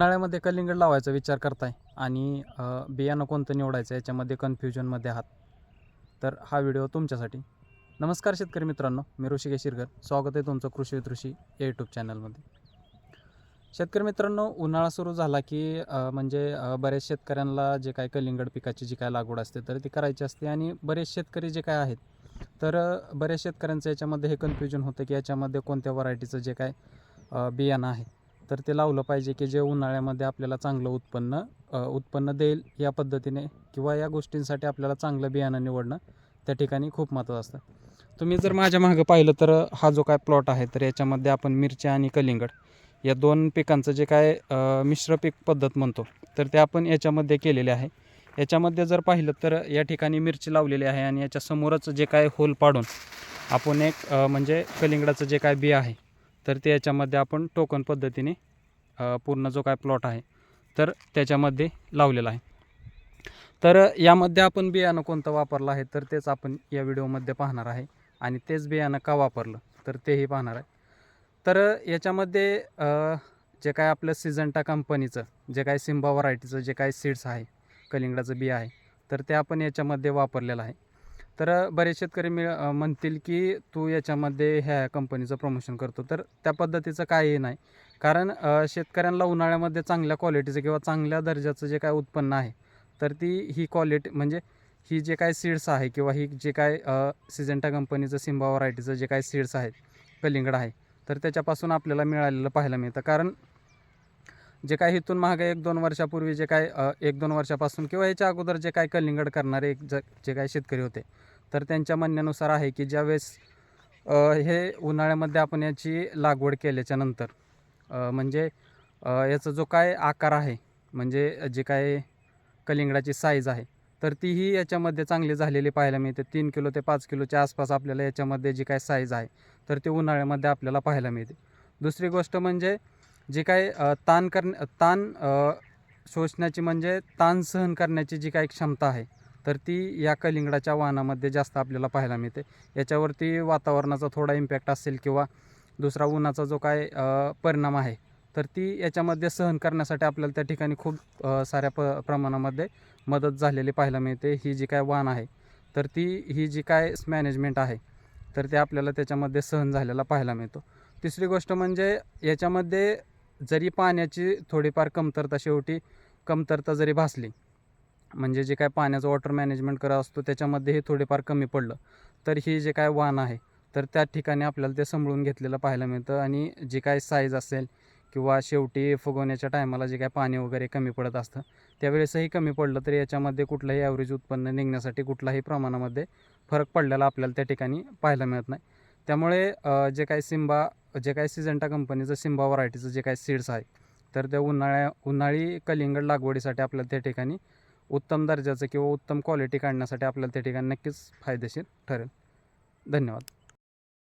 उन्हाळ्यामध्ये कलिंगड लावायचा विचार करताय आणि बियाणं कोणतं निवडायचं याच्यामध्ये कन्फ्युजनमध्ये आहात, तर हा व्हिडिओ तुमच्यासाठी. नमस्कार शेतकरी मित्रांनो, मी ऋषिकेश शिरकर. स्वागत आहे तुमचं कृषी विथ ऋषी या यूट्यूब चॅनलमध्ये. शेतकरी मित्रांनो, उन्हाळा सुरू झाला की बरेच शेतकऱ्यांना जे काय कलिंगड पिकाची जी काय लागवड असते तर ती करायची असते. आणि बरेच शेतकरी जे काय आहेत तर बऱ्याच शेतकऱ्यांचं याच्यामध्ये हे कन्फ्युजन होतं की याच्यामध्ये कोणत्या व्हरायटीचं जे काय बियाणं आहे तर ते लावलं पाहिजे की जे उन्हाळ्यामध्ये आपल्याला चांगलं उत्पन्न देईल. या पद्धतीने किंवा या गोष्टींसाठी आपल्याला चांगलं बियाणं निवडणं त्या ठिकाणी खूप महत्त्वाचं असतं. तुम्ही जर माझ्या मागं पाहिलं तर हा जो काय प्लॉट आहे तर याच्यामध्ये आपण मिरच्या आणि कलिंगड या दोन पिकांचं जे काय मिश्र पीक पद्धत म्हणतो तर ते आपण याच्यामध्ये केलेले आहे. याच्यामध्ये जर पाहिलं तर या ठिकाणी मिरची लावलेली आहे आणि याच्या समोरच जे काय होल पाडून आपण एक कलिंगडाचं जे काय बी आहे तर ते याच्यामध्ये आपण टोकन पद्धतीने पूर्ण जो काय प्लॉट आहे तर त्याच्यामध्ये लावलेला आहे. तर यामध्ये आपण बियाणं कोणतं वापरलं आहे तर तेच आपण या व्हिडिओमध्ये पाहणार आहे आणि तेच बियाणं का वापरलं तर तेही पाहणार आहे. तर याच्यामध्ये जे काय आपलं सिजंटा कंपनीचं जे काय सिम्बा व्हरायटीचं जे काय सीड्स आहे कलिंगडाचं बी आहे तर ते आपण याच्यामध्ये वापरलेलं आहे. तर बरेच शेतकरी म्हणतील की तू याच्यामध्ये ह्या कंपनीचं प्रमोशन करतो, तर त्या पद्धतीचं काहीही नाही. कारण शेतकऱ्यांना उन्हाळ्यामध्ये चांगल्या क्वालिटीचं किंवा चांगल्या दर्जाचं जे काय उत्पन्न आहे तर ही क्वालिटी ही जे काय सीड्स आहे किंवा ही जे काय सिजंटा कंपनीचं सिम्बा व्हरायटीचं जे काय सीड्स आहेत कलिंगड आहे तर त्याच्यापासून आपल्याला मिळालेलं पाहायला मिळतं. कारण जे काय इथून मागे 1-2 वर्षापूर्वी जे काय 1-2 वर्षापासून किंवा याच्या अगोदर जे काय कलिंगड करणारे जे काही शेतकरी होते तर त्यांच्या म्हणण्यानुसार आहे की ज्यावेळेस हे उन्हाळ्यामध्ये आपण याची लागवड केल्याच्या नंतर याचा जो काय आकार आहे जे काय कलिंगडाची साईज आहे तर तीही याच्यामध्ये चांगली झालेली पाहायला मिळते. 3 किलो ते 5 किलोच्या आसपास आपल्याला याच्यामध्ये जी काय साईज आहे तर ते उन्हाळ्यामध्ये आपल्याला पाहायला मिळते. दुसरी गोष्ट जे काय ताण शोषण्याची ताण सहन करण्याची जी काही क्षमता आहे तर ती या कलिंगडाच्या वाणामध्ये जास्त आपल्याला पाहायला मिळते. याच्यावरती वातावरणाचा थोडा इम्पॅक्ट असेल किंवा दुसरा उन्हाचा जो काय परिणाम आहे तर ती याच्यामध्ये सहन करण्यासाठी आपल्याला त्या ठिकाणी खूप साऱ्या प्रमाणामध्ये मदत झालेली पाहायला मिळते. ही जी काय वाण आहे तर ही जी काय मॅनेजमेंट आहे तर ते आपल्याला त्याच्यामध्ये सहन झालेला पाहायला मिळतो. तिसरी गोष्ट याच्यामध्ये जरी पाण्याची थोडीफार कमतरता जरी भासली जे काय पाण्याचं वॉटर मॅनेजमेंट करत असतो त्याच्यामध्ये हे थोडेफार कमी पडलं तर ही जे काय वाण आहे तर त्या ठिकाणी आपल्याला ते सांभाळून घेतलेलं पाहायला मिळतं. आणि जी काय साईज असेल किंवा शेवटी फुगवण्याच्या टायमाला जे काय पाणी वगैरे कमी पडत असतं त्यावेळेसही कमी पडलं तरी याच्यामध्ये कुठलंही ॲव्हरेज उत्पन्न निघण्यासाठी कुठलाही प्रमाणामध्ये फरक पडलेला आपल्याला त्या ठिकाणी पाहायला मिळत नाही. त्यामुळे जे काय सिजंटा कंपनीचं सिम्बा व्हरायटीचं जे काय सीड्स आहे तर त्या उन्हाळी कलिंगड लागवडीसाठी आपल्याला त्या ठिकाणी उत्तम दर्जाचं किंवा उत्तम क्वालिटी काढण्यासाठी आपल्याला त्या ठिकाणी नक्कीच फायदेशीर ठरेल. धन्यवाद.